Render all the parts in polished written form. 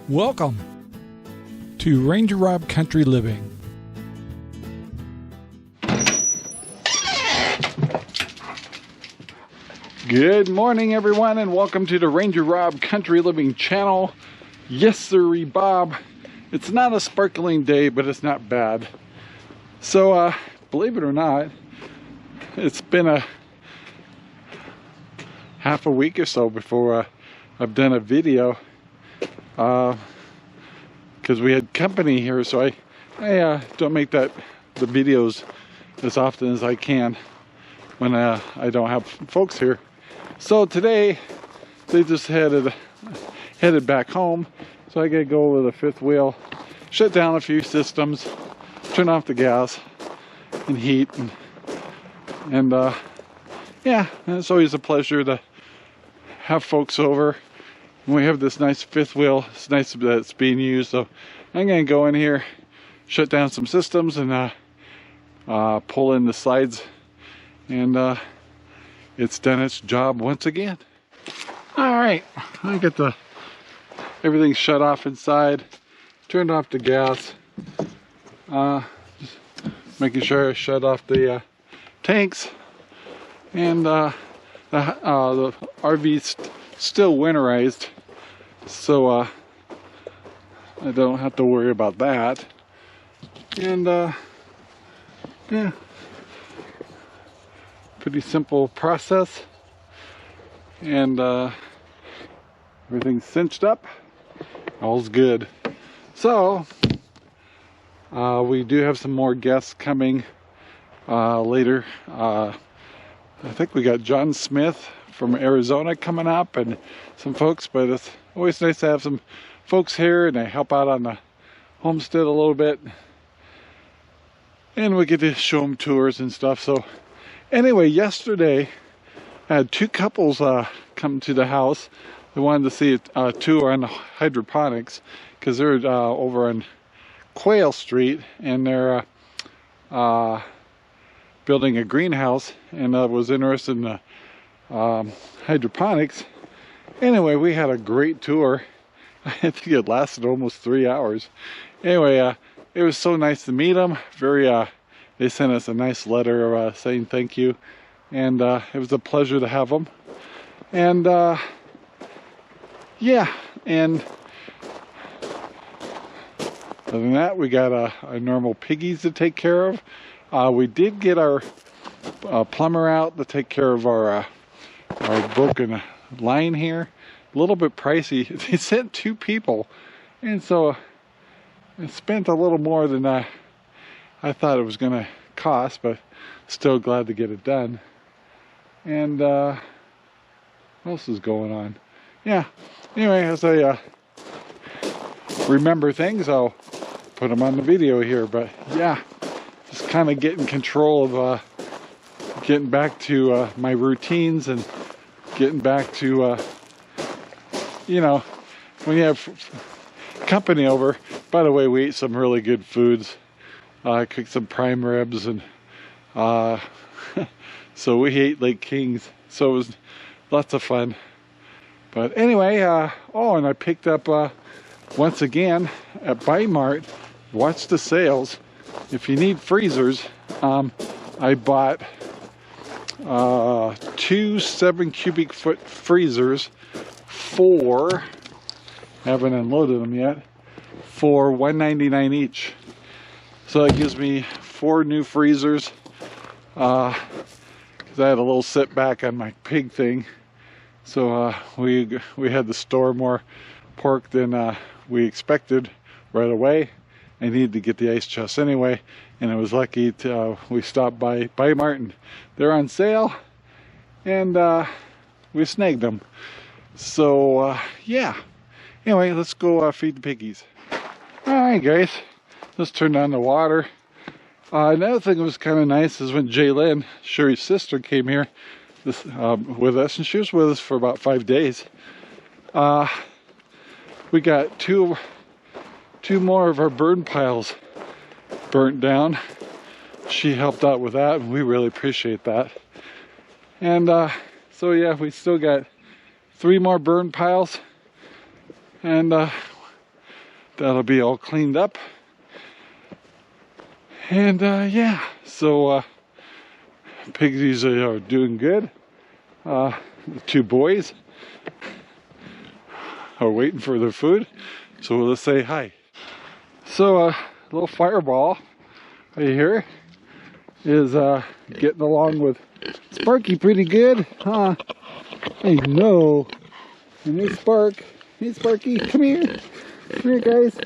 Welcome to RangerRob Country Living. Good morning, everyone, and welcome to the RangerRob Country Living channel. Yes, sirree, Bob. It's not a sparkling day, but it's not bad. So, believe it or not, it's been a half a week or so before I've done a video. Because we had company here, so I don't make the videos as often as I can when I don't have folks here. So today they just headed back home, so I gotta go over the fifth wheel, shut down a few systems, turn off the gas and heat, and yeah, it's always a pleasure to have folks over. We have this nice fifth wheel. It's nice that it's being used, so I'm gonna go in here, shut down some systems, and pull in the slides, and it's done its job once again. All right, I got everything shut off inside, turned off the gas, just making sure I shut off the tanks, and the RV's still winterized, so I don't have to worry about that. And yeah, pretty simple process, and everything's cinched up, all's good. So we do have some more guests coming later. I think we got John Smith from Arizona coming up and some folks, but it's always nice to have some folks here, and they help out on the homestead a little bit, and we get to show them tours and stuff. So anyway, yesterday I had two couples come to the house. They wanted to see a tour on the hydroponics, because they're over on Quail Street, and they're building a greenhouse, and I was interested in the hydroponics. Anyway, we had a great tour. I think it lasted almost 3 hours. Anyway, it was so nice to meet them. They sent us a nice letter saying thank you, and it was a pleasure to have them. And yeah, and other than that, we got our normal piggies to take care of. We did get our plumber out to take care of our broken line here. A little bit pricey. They sent two people, and so I spent a little more than I thought it was gonna cost, but still glad to get it done. And what else is going on? Yeah, anyway, as I remember things, I'll put them on the video here. But yeah, just kind of getting control of getting back to my routines, and getting back to you know, when you have company over. By the way, we ate some really good foods. I cooked some prime ribs, and so we ate like kings, so it was lots of fun. But anyway, oh, and I picked up once again at Mart. Watch the sales. If you need freezers, I bought 2 7 cubic foot freezers for, haven't unloaded them yet, for $1.99 each. So that gives me 4 new freezers, because I had a little setback on my pig thing. So we had to store more pork than we expected right away. I needed to get the ice chest anyway, and I was lucky to we stopped by Mart, and they're on sale, and we snagged them. So yeah, anyway, let's go feed the piggies. All right, guys, let's turn on the water. Another thing that was kind of nice is when Jaylyn, Sherry's sister, came here with us, and she was with us for about 5 days. We got two more of our burn piles burnt down. She helped out with that, and we really appreciate that. And so yeah, we still got 3 more burn piles, and that'll be all cleaned up. And yeah, so piggies are doing good. The two boys are waiting for their food, so let's say hi. So a little fireball right here is getting along with Sparky pretty good, huh? I know. And there's Spark. Hey Sparky, come here. Come here, guys.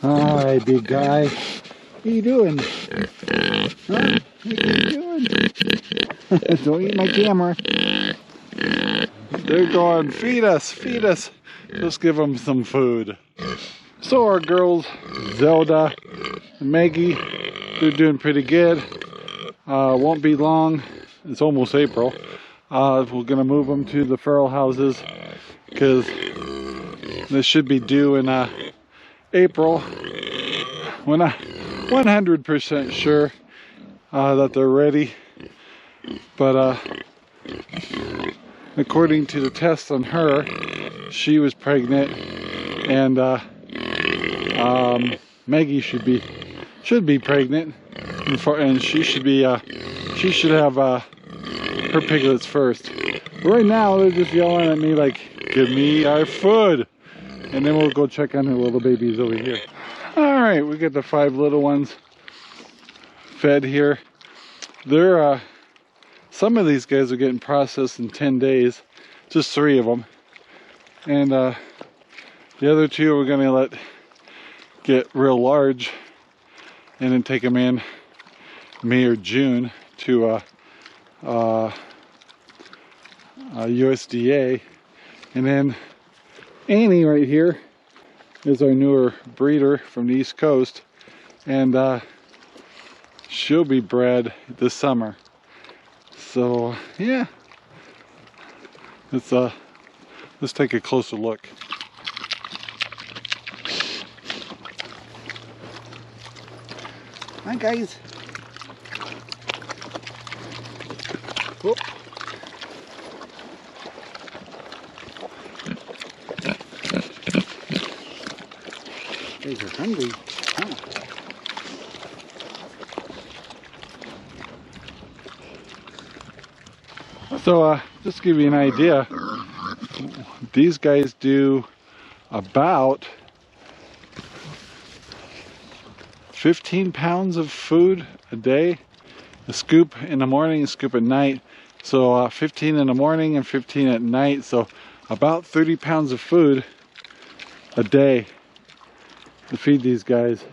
Hi, big guy. What are you doing? Huh? What are you doing? Don't eat my camera. They're going, feed us, feed us. Let's give them some food. So our girls, Zelda and Maggie, they're doing pretty good. Won't be long. It's almost April. We're gonna move them to the feral houses because this should be due in April. We're not 100% sure that they're ready, but according to the test on her, she was pregnant, and Maggie should be pregnant, and she should have her piglets first. Right now they're just yelling at me like, give me our food, and then we'll go check on her little babies over here. All right, we got the 5 little ones fed here. They're some of these guys are getting processed in 10 days, just 3 of them, and the other 2 we're gonna let get real large and then take them in May or June to USDA. And then Annie right here is our newer breeder from the East Coast, and she'll be bred this summer. So yeah, let's take a closer look. Hi guys. Whoop. You guys are hungry, huh? So just to give you an idea, these guys do about 15 pounds of food a day. A scoop in the morning, a scoop at night. So 15 in the morning and 15 at night. So about 30 pounds of food a day to feed these guys.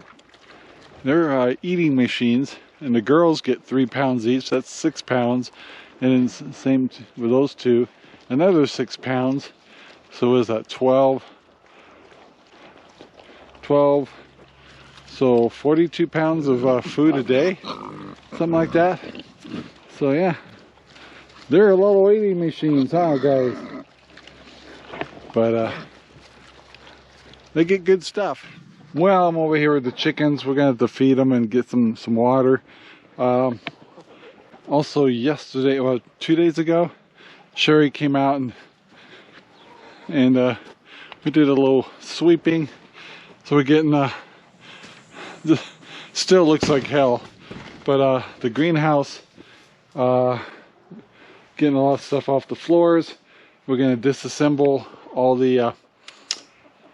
They're eating machines, and the girls get 3 pounds each. That's 6 pounds. And it's the same with those 2. Another 6 pounds. So what is that? 12. So 42 pounds of food a day. Something like that. So yeah. They're a little eating machines, huh guys? But they get good stuff. Well, I'm over here with the chickens. We're gonna have to feed them and get some water. Also yesterday, well 2 days ago, Sherry came out and we did a little sweeping. So we're getting still looks like hell, but the greenhouse, getting a lot of stuff off the floors. We're going to disassemble all the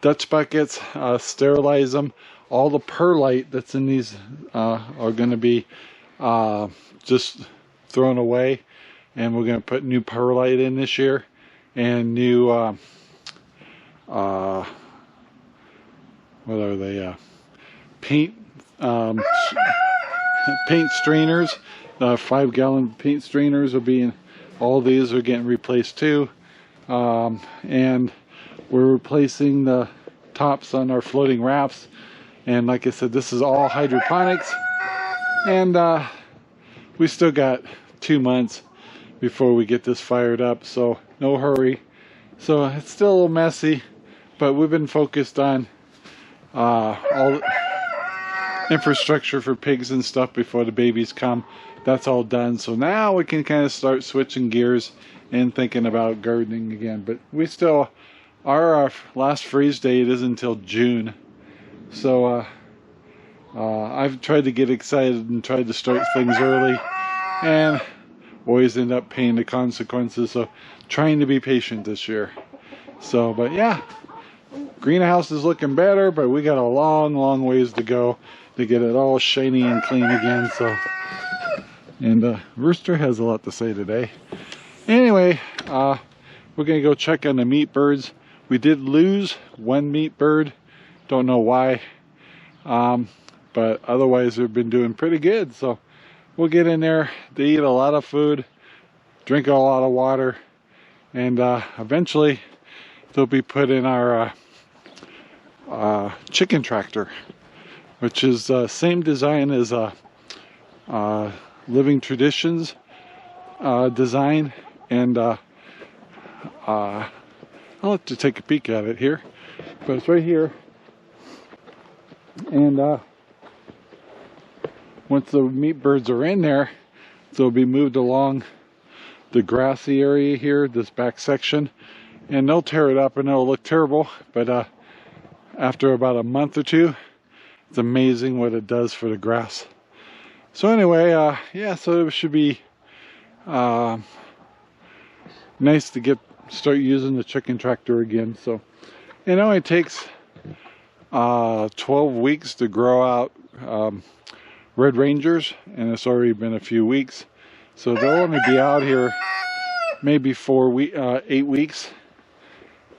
Dutch buckets, sterilize them. All the perlite that's in these are going to be just thrown away, and we're going to put new perlite in this year, and new what are they, paint paint strainers. 5-gallon paint strainers will be in. All these are getting replaced too, and we're replacing the tops on our floating rafts. And like I said, this is all hydroponics, and we still got 2 months before we get this fired up, so no hurry. So it's still a little messy, but we've been focused on all infrastructure for pigs and stuff before the babies come. That's all done. So now we can kind of start switching gears and thinking about gardening again. But we still, our last freeze date is until June. So I've tried to get excited and tried to start things early, and always end up paying the consequences. So trying to be patient this year. So, but yeah, greenhouse is looking better, but we got a long ways to go to get it all shiny and clean again. So, and Rooster has a lot to say today. Anyway, we're gonna go check on the meat birds. We did lose one meat bird, don't know why, but otherwise they've been doing pretty good. So we'll get in there. They eat a lot of food, drink a lot of water, and eventually they'll be put in our chicken tractor, which is same design as Living Traditions design. And I'll have to take a peek at it here, but it's right here. And once the meat birds are in there, they'll be moved along the grassy area here, this back section, and they'll tear it up and it'll look terrible. But after about a month or two, it's amazing what it does for the grass. So anyway, yeah, so it should be nice to start using the chicken tractor again. So it only takes 12 weeks to grow out Red Rangers, and it's already been a few weeks. So they'll only be out here maybe 8 weeks,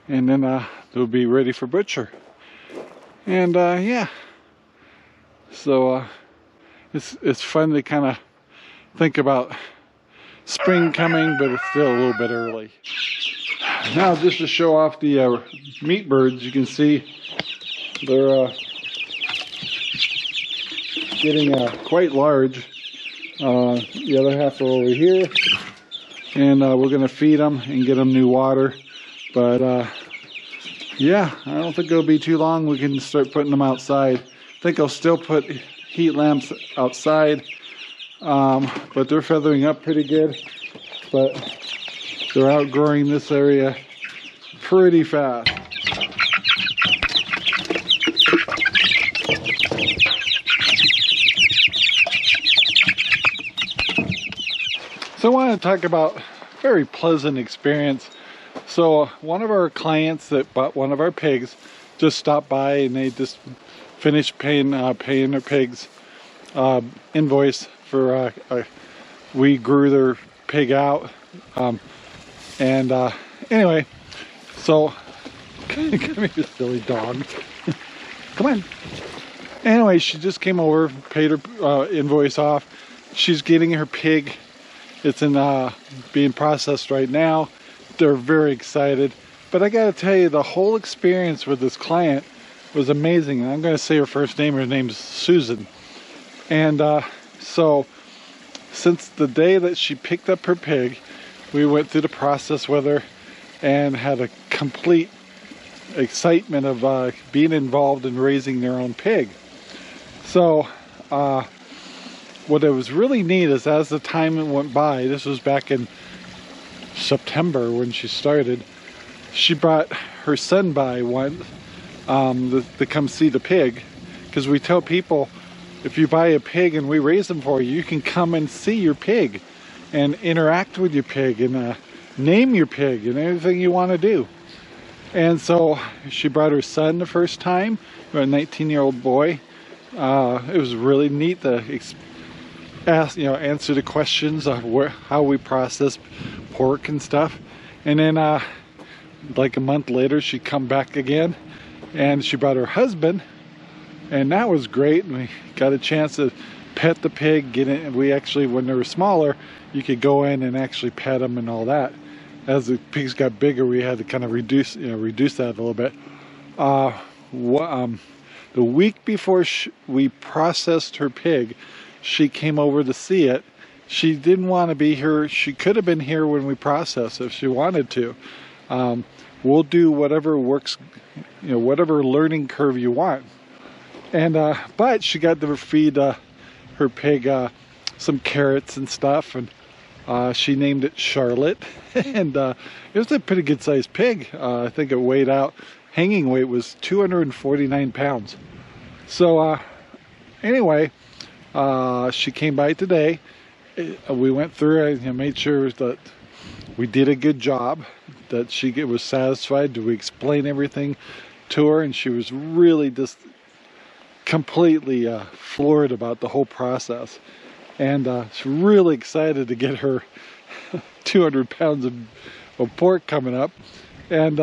and then they'll be ready for butcher. And yeah, so it's fun to kind of think about spring coming, but it's still a little bit early. Now, just to show off the meat birds, you can see they're getting quite large. The other half are over here, and we're going to feed them and get them new water. But yeah, I don't think it'll be too long. We can start putting them outside. I think I'll still put heat lamps outside, but they're feathering up pretty good. But they're outgrowing this area pretty fast. So I want to talk about a very pleasant experience. So one of our clients that bought one of our pigs just stopped by, and they just finished paying their pigs invoice for we grew their pig out, and anyway, so come here, you silly dog. Come on. Anyway, she just came over, paid her invoice off. She's getting her pig. It's in being processed right now. They're very excited. But I gotta tell you, the whole experience with this client was amazing. And I'm gonna say her first name. Her name's Susan. And so since the day that she picked up her pig, we went through the process with her and had a complete excitement of being involved in raising their own pig. So what it was really neat is, as the time went by, this was back in September when she started, she brought her son by once to come see the pig, because we tell people, if you buy a pig and we raise them for you, you can come and see your pig and interact with your pig and name your pig and everything you want to do. And so she brought her son the first time, a 19-year-old boy. It was really neat to answer the questions of how we process pork and stuff. And then like a month later, she come back again, and she brought her husband, and that was great. And we got a chance to pet the pig, get in. We actually, when they were smaller, you could go in and actually pet them and all that. As the pigs got bigger, we had to kind of reduce that a little bit. The week before we processed her pig, she came over to see it. She didn't want to be here. She could have been here when we processed if she wanted to. We'll do whatever works, whatever learning curve you want. And but she got to feed her pig some carrots and stuff, and she named it Charlotte. And it was a pretty good sized pig. I think it weighed out, hanging weight was 249 pounds. So anyway, she came by today. We went through it and made sure that we did a good job, that she was satisfied. Did we explain everything to her? And she was really just completely floored about the whole process. And she's really excited to get her 200 pounds of pork coming up. And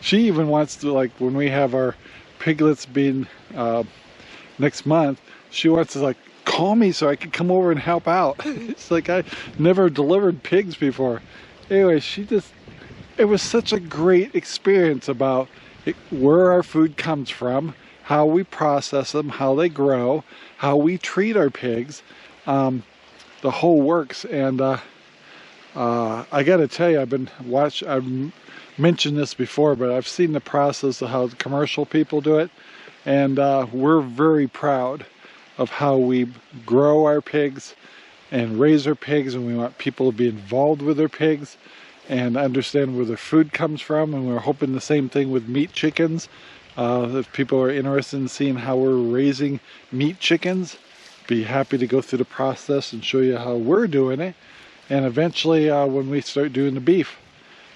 she even wants to, like, when we have our piglets being next month, she wants to, like, call me so I could come over and help out. It's like, I never delivered pigs before. Anyway, it was such a great experience about where our food comes from, how we process them, how they grow, how we treat our pigs, the whole works. And I gotta tell you, I've mentioned this before, but I've seen the process of how the commercial people do it, and we're very proud of how we grow our pigs and raise our pigs, and we want people to be involved with their pigs and understand where their food comes from. And we're hoping the same thing with meat chickens. If people are interested in seeing how we're raising meat chickens, be happy to go through the process and show you how we're doing it. And eventually when we start doing the beef,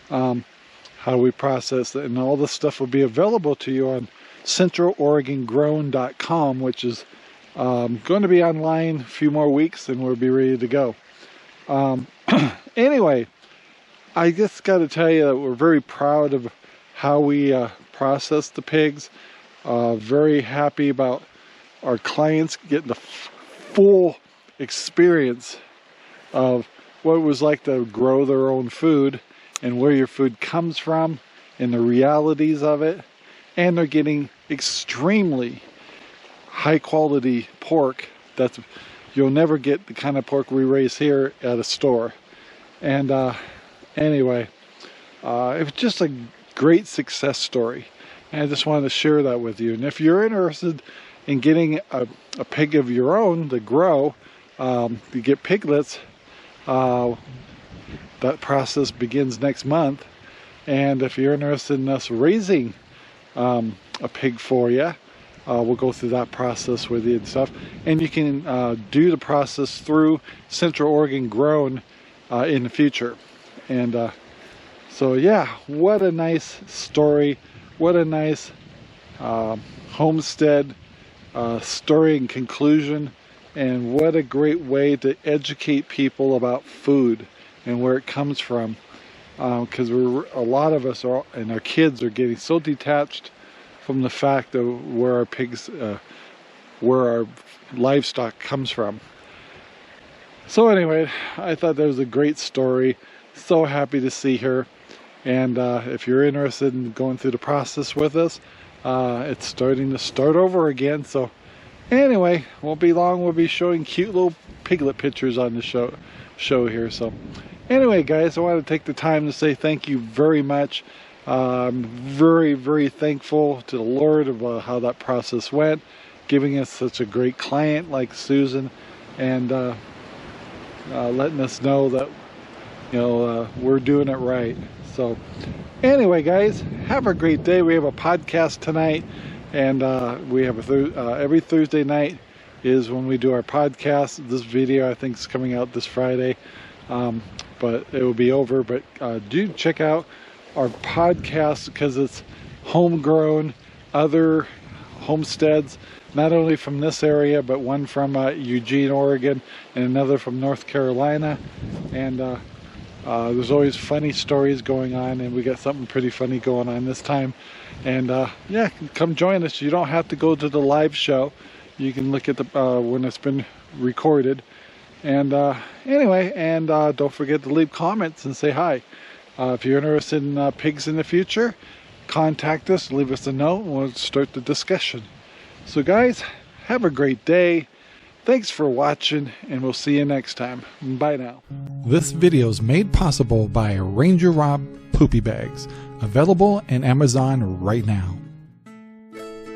how we process it, and all this stuff will be available to you on centraloregongrown.com, which is going to be online a few more weeks, and we'll be ready to go. Anyway, I just got to tell you that we're very proud of how we process the pigs. Very happy about our clients getting the full experience of what it was like to grow their own food and where your food comes from and the realities of it. And they're getting extremely high quality pork that's, you'll never get the kind of pork we raise here at a store. And anyway, it was just a great success story, and I just wanted to share that with you. And if you're interested in getting a pig of your own to grow, to get piglets, that process begins next month. And if you're interested in us raising a pig for you, we'll go through that process with you and stuff. And you can do the process through Central Oregon Grown in the future. And so yeah, what a nice story. What a nice homestead story and conclusion. And what a great way to educate people about food and where it comes from. Because a lot of us are, and our kids are getting so detached from the fact of where our pigs, where our livestock comes from. So anyway, I thought that was a great story. So happy to see her. And if you're interested in going through the process with us, it's starting to start over again. So anyway, won't be long. We'll be showing cute little piglet pictures on the show here. So anyway, guys, I want to take the time to say thank you very much. I'm very, very thankful to the Lord about how that process went, giving us such a great client like Susan, and letting us know that, you know, we're doing it right. So anyway, guys, have a great day. We have a podcast tonight, and we have every Thursday night is when we do our podcast. This video I think is coming out this Friday, but it will be over. But do check out our podcast, because it's homegrown, other homesteads, not only from this area, but one from Eugene, Oregon, and another from North Carolina. And there's always funny stories going on, and we got something pretty funny going on this time. And yeah, come join us. You don't have to go to the live show. You can look at the when it's been recorded. And anyway, and don't forget to leave comments and say hi. If you're interested in pigs in the future, contact us, leave us a note, and we'll start the discussion. So guys, have a great day. Thanks for watching, and we'll see you next time. Bye now. This video is made possible by RangerRob Poopy Bags, available in Amazon right now.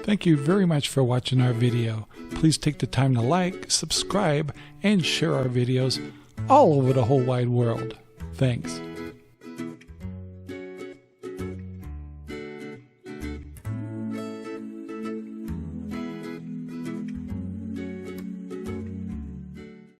Thank you very much for watching our video. Please take the time to like, subscribe, and share our videos all over the whole wide world. Thanks.